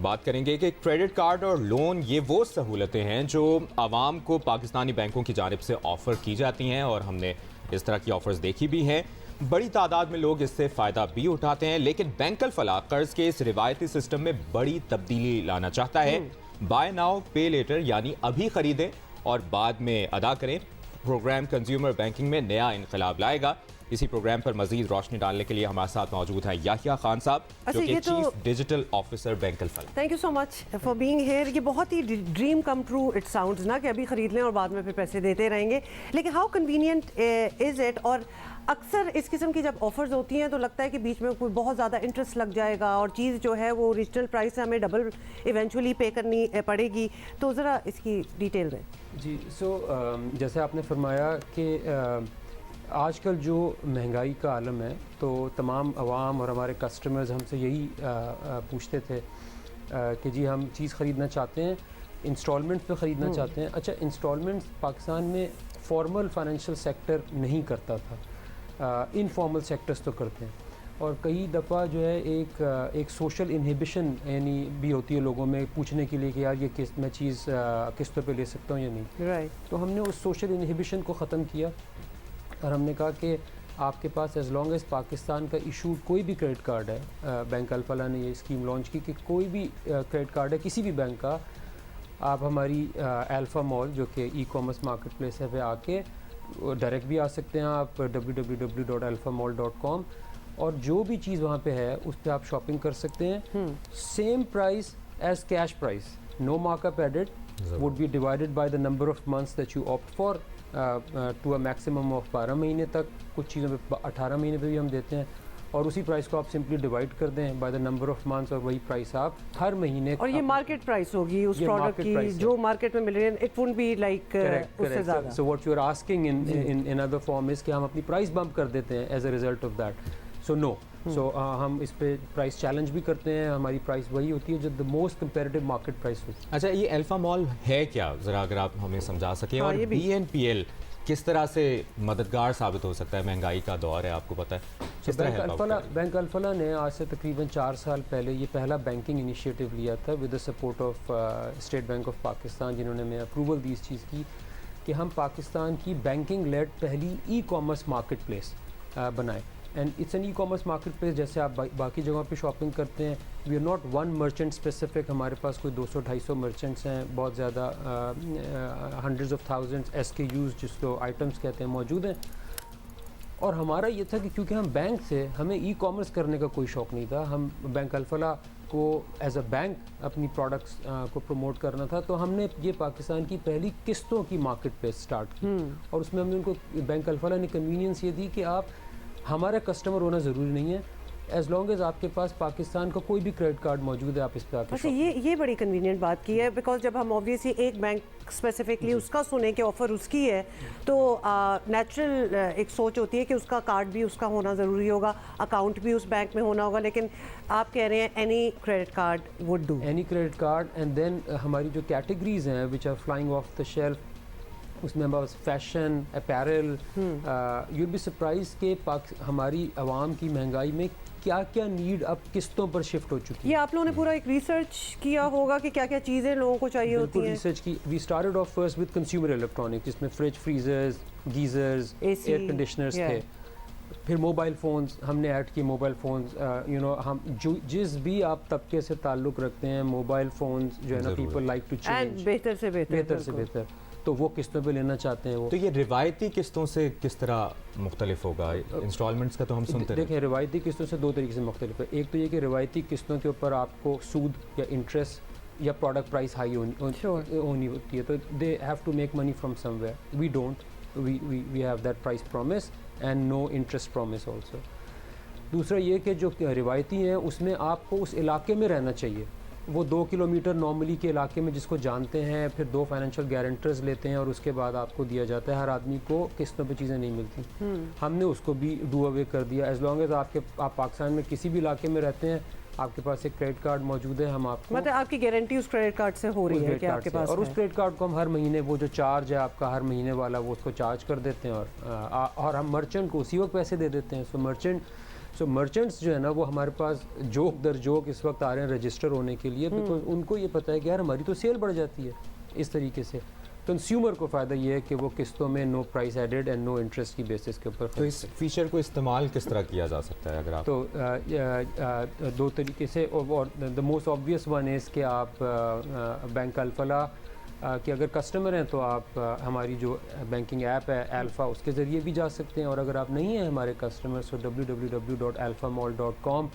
हम बात करेंगे कि क्रेडिट कार्ड और लोन ये वो सहूलतें हैं जो आवाम को पाकिस्तानी बैंकों की जानिब से ऑफ़र की जाती हैं और हमने इस तरह की ऑफ़र्स देखी भी हैं। बड़ी तादाद में लोग इससे फ़ायदा भी उठाते हैं, लेकिन बैंक अल फलाह कर्ज के इस रिवायती सिस्टम में बड़ी तब्दीली लाना चाहता है। बाय नाउ पे लेटर यानी अभी खरीदें और बाद में अदा करें प्रोग्राम कंज्यूमर बैंकिंग में नया इनकलाब लाएगा। इसी प्रोग्राम पर मजीद रोशनी डालने के लिए हमारे साथ मौजूद हैं याहिया खान साहब, जो कि chief digital officer bank Al Falah. Thank you so much for being here. ये बहुत ही dream come true it sounds ना कि अभी खरीद लें और बाद में फिर पैसे देते रहेंगे, लेकिन हाउ कन्वीनियंट इज़ इट? और अक्सर इस किस्म की जब ऑफर्स होती हैं तो लगता है कि बीच में कोई बहुत ज़्यादा इंटरेस्ट लग जाएगा और चीज़ जो है वो ओरिजिनल प्राइस से हमें डबल इवेंचुअली पे करनी पड़ेगी। तो ज़रा इसकी डिटेल दें जी। जैसे आपने फरमाया कि आजकल जो महंगाई का आलम है तो तमाम अवाम और हमारे कस्टमर्स हमसे यही पूछते थे कि जी हम चीज़ ख़रीदना चाहते हैं, इंस्टॉलमेंट पे ख़रीदना चाहते हैं। अच्छा, इंस्टॉलमेंट्स पाकिस्तान में फॉर्मल फाइनेंशियल सेक्टर नहीं करता था, इनफॉर्मल सेक्टर्स तो करते हैं। और कई दफ़ा जो है एक सोशल इनहिबिशन यानी भी होती है लोगों में पूछने के लिए कि यार ये मैं चीज़ किस्तों पे ले सकता हूँ या नहीं। राइट। तो हमने उस सोशल इनहिबिशन को ख़त्म किया और हमने कहा कि आपके पास एज़ लॉन्ग एज़ पाकिस्तान का इशूड कोई भी क्रेडिट कार्ड है, बैंक अल फलाह ने ये स्कीम लॉन्च की कि कोई भी क्रेडिट कार्ड है किसी भी बैंक का, आप हमारी अल्फ़ा मॉल जो कि ई कॉमर्स मार्केट प्लेस है पे आके डायरेक्ट भी आ सकते हैं आप www.alphamall.com, और जो भी चीज़ वहाँ पे है उस पर आप शॉपिंग कर सकते हैं। Same price as cash price, no markup added, would be divided by the number of months that you opt for to a maximum of 12 महीने तक। कुछ चीज़ों पे 18 महीने पे भी हम देते हैं, और उसी प्राइस को आप सिंपली डिवाइड कर दें bye the number of months और वही प्राइस आप हर महीने। और ये मार्केट प्राइस होगी उस प्रोडक्ट की जो मार्केट में मिल रही है, इट वुडंट बी लाइक उससे ज़्यादा। So what you are asking in other form is कि हम अपनी प्राइस बम्प कर देते हैं as a result of that. So no, हम इस पे प्राइस चैलेंज भी करते हैं। हमारी प्राइस वही होती है जो the most comparative market price होती है। अच्छा, ये अल्फा मॉल है क्या, ज़रा अगर आप हमें समझा सकें। और BNPL किस तरह से मददगार साबित हो सकता है? महंगाई का दौर है, आपको पता है, किस तरह बैंक अल फलाह ने आज से तकरीबन 4 साल पहले ये पहला बैंकिंग इनिशिएटिव लिया था with the support of state bank of Pakistan, जिन्होंने हमें अप्रूवल दी इस चीज़ की कि हम पाकिस्तान की बैंकिंग लेड पहली ई कॉमर्स मार्केट प्लेस बनाए। And it's an e commerce market place, जैसे आप बाकी जगहों पे शॉपिंग करते हैं, we are not one merchant specific. हमारे पास कोई 200-250 मर्चेंट्स हैं, बहुत ज़्यादा हंड्रेड्स ऑफ थाउजेंड्स SKUs जिसको आइटम्स कहते हैं मौजूद हैं। और हमारा ये था कि क्योंकि हम बैंक से, हमें ई कॉमर्स करने का कोई शौक़ नहीं था, हम बैंक अल फलाह को एज अ बैंक अपनी प्रोडक्ट्स को प्रमोट करना था, तो हमने ये पाकिस्तान की पहली किस्तों की मार्केट प्लेस स्टार्ट की। और उसमें हमने उनको, बैंक अल फलाह ने कन्वीनियंस ये दी कि आप हमारा कस्टमर होना ज़रूरी नहीं है, एज लॉन्ग एज आपके पास पाकिस्तान का कोई भी क्रेडिट कार्ड मौजूद है, आप इस पर आके। अच्छा, ये बड़ी कन्वीनियंट बात की है, बिकॉज जब हम ऑब्वियसली एक बैंक स्पेसिफिकली उसका सुने कि ऑफ़र उसकी है तो नेचुरल एक सोच होती है कि उसका कार्ड भी उसका होना ज़रूरी होगा, अकाउंट भी उस बैंक में होना होगा। लेकिन आप कह रहे हैं any credit card would do, any credit card. And then हमारी जो कैटेगरीज हैं which are flying off the shelf, उसमें हमारे fashion, apparel, you'd be surprised के हमारी आवाम की महंगाई में क्या क्या नीड अब किस्तों पर शिफ्ट हो चुकी है। ये आप लोगों ने पूरा एक रिसर्च किया होगा कि क्या क्या चीज़ें लोगों को चाहिए होती हैं? रिसर्च की। We started off first with consumer electronics, जिसमें fridge, freezers, geysers, air conditioners थे। फिर मोबाइल फ़ोन्स हमने ऐड किए। मोबाइल फ़ोन्स हम जो जिस भी आप तबके से ताल्लुक़ रखते हैं, मोबाइल फ़ोन्स जो है ना, पीपल लाइक टू चेंज, बेहतर से बेहतर, तो वो किस्तों पे लेना चाहते हैं वो। तो ये रिवायती किस्तों से किस तरह मुख्तलिफ होगा? इंस्टॉलमेंट का तो हम सुनते हैं। देखिए, रिवायती किस्तों से दो तरीके से मुख्तलिफ है। एक तो ये कि रिवायती किस्तों के ऊपर आपको सूद या इंटरेस्ट या प्रोडक्ट प्राइस हाई होनी होती है, तो they have to make money from somewhere. We don't, we have that price promise and no interest promise also. दूसरा ये कि जो रिवायती हैं उसमें आपको उस इलाके में रहना चाहिए, वो 2 किलोमीटर नॉर्मली के इलाके में जिसको जानते हैं, फिर 2 फाइनेंशियल गारंटर्स लेते हैं और उसके बाद आपको दिया जाता है। हर आदमी को किस्तों पे चीज़ें नहीं मिलती। हमने उसको भी डू अवे कर दिया। एज लॉन्ग एज आप पाकिस्तान में किसी भी इलाके में रहते हैं, आपके पास एक क्रेडिट कार्ड मौजूद है, हम आपको, मतलब आपकी गारंटी उस क्रेडिट कार्ड से हो रही है कि आपके पास, और उस क्रेडिट कार्ड को हम हर महीने वो जो चार्ज है आपका हर महीने वाला, वो उसको चार्ज कर देते हैं और हम मर्चेंट को उसी वक्त पैसे दे देते हैं। सो मर्चेंट सो मर्चेंट्स जो है ना वो हमारे पास जोक दर जोक इस वक्त आ रहे हैं रजिस्टर होने के लिए, बिकॉज उनको ये पता है कि यार हमारी तो सेल बढ़ जाती है इस तरीके से। कंज्यूमर को फ़ायदा ये है कि वो किस्तों में no price added and no interest की बेसिस के ऊपर। तो इस फीचर को इस्तेमाल किस तरह किया जा सकता है अगर आप? तो दो तरीके से, और the most obvious one is कि आप बैंक अल्फला कि अगर कस्टमर हैं तो आप हमारी जो बैंकिंग ऐप है अल्फ़ा उसके ज़रिए भी जा सकते हैं, और अगर आप नहीं हैं हमारे कस्टमर तो www.alphamall.com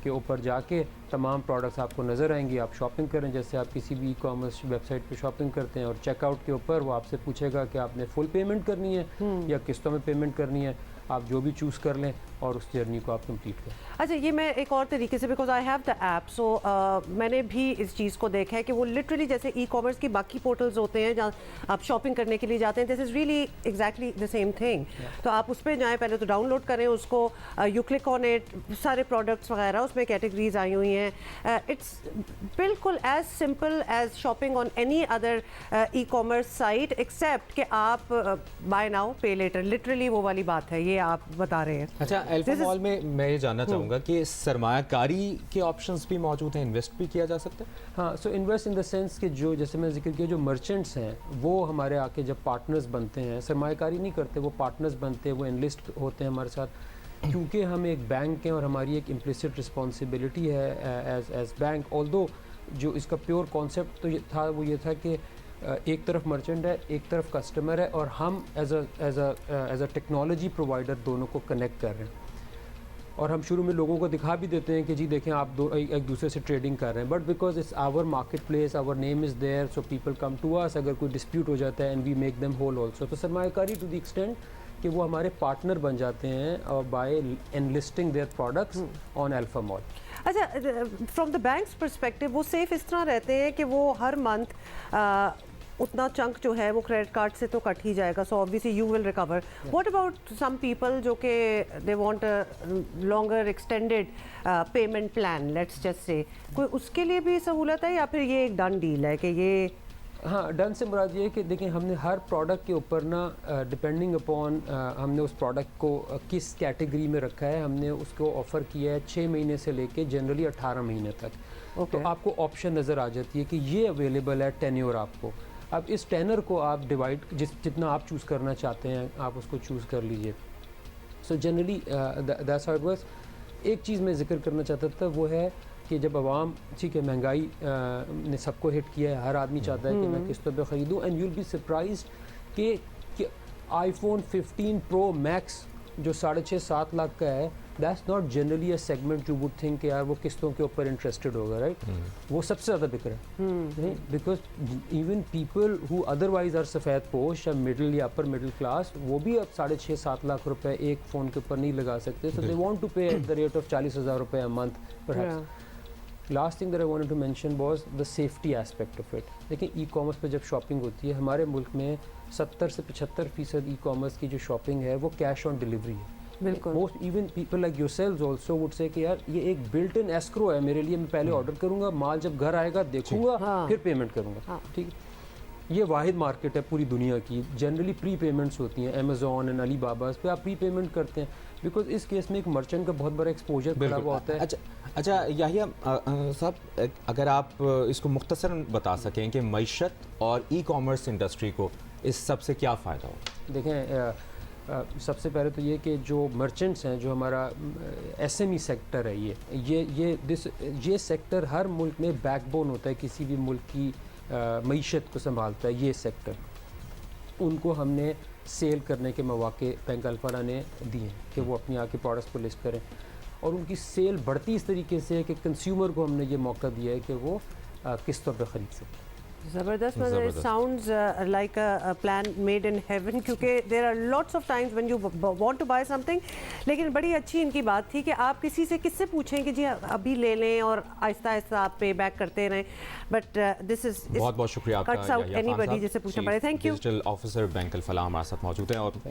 के ऊपर जाके तमाम प्रोडक्ट्स आपको नज़र आएंगी, आप शॉपिंग करें। जैसे आप किसी भी ई-कॉमर्स वेबसाइट पे शॉपिंग करते हैं और चेकआउट के ऊपर वो आपसे पूछेगा कि आपने फुल पेमेंट करनी है या किस्तों में पेमेंट करनी है, आप जो भी चूज़ कर लें और उस जर्नी को आप कंप्लीट करें। अच्छा, ये मैं एक और तरीके से, because I have the app, so मैंने भी इस चीज़ को देखा है कि वो लिटरली जैसे ई कॉमर्स की बाकी पोर्टल्स होते हैं जहाँ आप शॉपिंग करने के लिए जाते हैं, this is really exactly the same thing. तो आप उस पर जाएँ, पहले तो डाउनलोड करें उसको, यू क्लिक ऑन इट, सारे प्रोडक्ट्स वगैरह उसमें कैटेगरीज आई हुई हैं। इट्स बिल्कुल as simple as shopping on any other e commerce site, except कि आप buy now pay later, literally वो वाली बात है, ये आप बता रहे हैं। अच्छा, अल्फा मॉल में मैं ये जानना चाहूँगा कि सरमायाकारी के ऑप्शंस भी मौजूद हैं, इन्वेस्ट भी किया जा सकता है? हाँ, so invest in the sense कि जो जैसे मैं जिक्र किया, जो मर्चेंट्स हैं वो हमारे आके जब पार्टनर्स बनते हैं, सरमायाकारी नहीं करते, वो पार्टनर्स बनते हैं, वो इनलिस्ट होते हैं हमारे साथ, क्योंकि हम एक बैंक हैं और हमारी एक इम्प्लिसिट रिस्पॉन्सिबिलिटी है एज बैंक। ऑल्दो जो इसका प्योर कॉन्सेप्ट तो ये था कि एक तरफ मर्चेंट है, एक तरफ कस्टमर है, और हम एज अ टेक्नोलॉजी प्रोवाइडर दोनों को कनेक्ट कर रहे हैं। और हम शुरू में लोगों को दिखा भी देते हैं कि जी देखें आप दो एक दूसरे से ट्रेडिंग कर रहे हैं, but because it's our market place, our name is there, so people come to us अगर कोई डिस्प्यूट हो जाता है, and we make them whole also. तो सरमायाकारी टू द एक्सटेंट कि वो हमारे पार्टनर बन जाते हैं by enlisting their products on Alfa mall. अच्छा, फ्रॉम द बैंक्स पर्सपेक्टिव वो सेफ इस तरह रहते हैं कि वो हर मंथ उतना चंक जो है वो क्रेडिट कार्ड से तो कट ही जाएगा, so obviously you will recover. What about some people जो कि they want a longer extended payment plan, let's just say, कोई उसके लिए भी सहूलत है या फिर ये एक डन डील है कि ये? हाँ, डन से मुराद ये है कि देखिए हमने हर प्रोडक्ट के ऊपर ना डिपेंडिंग अपॉन हमने उस प्रोडक्ट को किस कैटेगरी में रखा है, हमने उसको ऑफ़र किया है 6 महीने से लेके जनरली 18 महीने तक। तो आपको ऑप्शन नज़र आ जाती है कि ये अवेलेबल है टेन्योर आपको। अब इस टेनर को आप डिवाइड जितना आप चूज़ करना चाहते हैं आप उसको चूज़ कर लीजिए। So generally that's how it works. एक चीज़ मैं जिक्र करना चाहता था वो है कि जब आवाम, ठीक है, महंगाई ने सबको हिट किया है, हर आदमी चाहता है कि मैं किस्तों पे ख़रीदूँ, and you will be surprised कि आईफोन 15 प्रो मैक्स जो 6.5-7 लाख का है, that's not generally a segment you would think यार वो किस्तों के ऊपर इंटरेस्टेड होगा, राइट? वो सबसे ज़्यादा बिक रहा है, because even people who otherwise are सफ़ेद पोश या मिडिल या अपर मिडिल क्लास, वो भी अब 6.5-7 लाख रुपए एक फ़ोन के ऊपर नहीं लगा सकते, so they want to pay at the rate of 40,000 रुपए a month perhaps. Last thing that I wanted to mention was the safety aspect of it. देखिए, ई कॉमर्स पे जब शॉपिंग होती है हमारे मुल्क में 70 से 75% ई कॉमर्स की जो शॉपिंग है वो कैश ऑन डिलीवरी है। बिल्कुल। Most even people like yourselves also would say कि यार ये एक बिल्ट इन एस्क्रो है मेरे लिए, मैं पहले ऑर्डर करूंगा, माल जब घर आएगा देखूंगा, फिर पेमेंट करूंगा। ठीक है, ये वाहिद मार्केट है पूरी दुनिया की। जनरली प्री पेमेंट्स होती हैं, अमेज़ॉन एंड अलीबाबा पे आप प्री पेमेंट करते हैं, बिकॉज इस केस में एक मर्चेंट का बहुत बड़ा एक्सपोजर पड़ा हुआ होता है। अच्छा याहिया साहब, अगर आप इसको मुख्तसरन बता सकें कि मईशत और ई कॉमर्स इंडस्ट्री को इस सब से क्या फ़ायदा हो? देखें, सबसे पहले तो ये कि जो मर्चेंट्स हैं, जो हमारा एसएमई सेक्टर है, ये सेक्टर हर मुल्क में बैकबोन होता है, किसी भी मुल्क की मईशत को संभालता है ये सेक्टर। उनको हमने सेल करने के मौके बैंक अल्फा ने दिए हैं कि वो अपनी आके प्रोडक्ट्स को लिस्ट करें, और उनकी सेल बढ़ती इस तरीके से है कि कंज्यूमर को हमने ये मौका दिया है कि वो किस्तों पर ख़रीद सकें। ज़बरदस्त, मतलब it sounds like a plan made in heaven, क्योंकि there are lots of times when you want to buy something, लेकिन बड़ी अच्छी इनकी बात थी कि आप किससे पूछें कि जी अभी ले लें और आहिस्ता आहिस्ता आप पे बैक करते रहें, बट दिस इज बहुत शुक्रिया आपका एनीबॉडी जिससे पूछना पड़े। Thank you. Digital officer bank Al Falah हमारे साथ मौजूद हैं। और